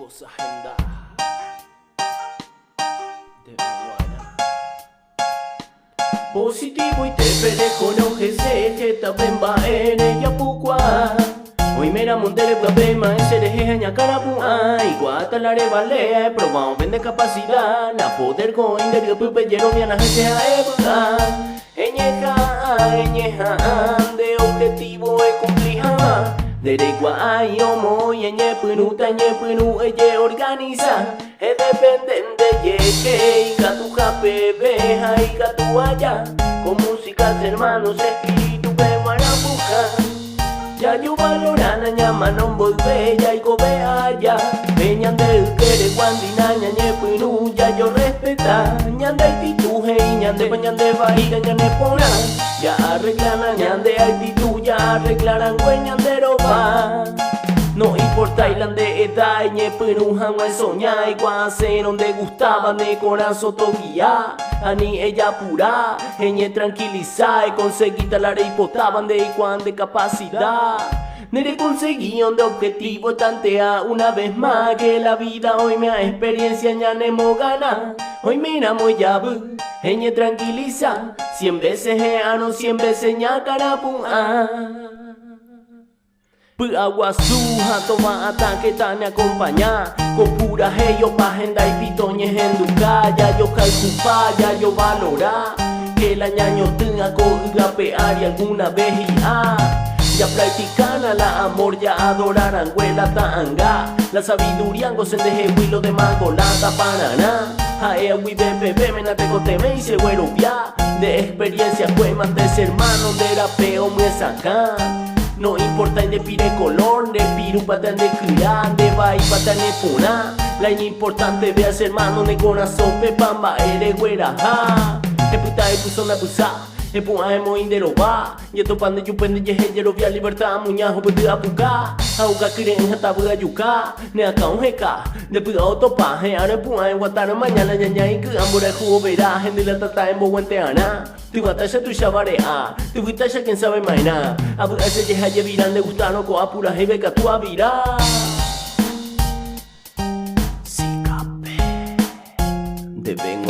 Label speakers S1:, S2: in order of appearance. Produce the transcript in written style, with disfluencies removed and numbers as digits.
S1: Cosa agenda de Venezuela. Positivo y te perejo no gese que ta bemba ene ya pukwa. Hoy mera mondele bema sereje nya carapua y guatalare vale probamos vende capacidad na poder go inderio pupellero viana gente a eba. Eñeja de objetivo e cumplija. Deregua ay omo yenye punu eye organiza es dependente ye que tu jape veja y tu allá con músicas hermanos espíritu que marabuja ya yo valorana llama no volve ya y gobe allá veñan del quere guandina ñañe punu ya yo respeta ñande actitud hey ñande bañande variga ñane pona ya arreglan ñande actitud ya arreglarán güeñandero va no importa ilan de edad ñe punu jamás soña y guase donde gustaba de corazón toguía ani ella pura ñe tranquiliza y conseguí talare y potaban de igual de capacidad Nere conseguí de objetivo tantea una vez más que la vida hoy me ha experiencia ya nemo gana hoy mira muy ya ñe tranquiliza 100 veces ano 100 veces ña carapun agua suja toma ataque tan acompaña con pura yo pa agenda y pitoñes en duca ya yo calcupa ya yo valora que la ñaño tenga coga pear y alguna vez ya practican a la amor ya adorarán huela tanga la sabiduría gocen de jehuilo de mango lata banana ae wi bebé menate coteme y se güero via de experiencia fue mantes hermano de rapeo muy saca no importa de pire color, de piru patan de criar, de va y patan de puna. La importante de hacer hermano de corazón, pepamba, ere güera, ha. Puta puso na pusa, pua emo indero va. Y esto pan de yupende yejero via libertad, muñajo puede apuca. Auga kiren hata buga yuka, ne aka un heka. De puga otopa, he are pua en guatana mañana ñaña y que ambura jugo verá, gente la tata en boguenteana. Tu batalla tu shabarea, tu batalla quien sabe maina. Abu ese yeja yeviran de gustano ko apura hebe ka tu avira. Sicape de vengo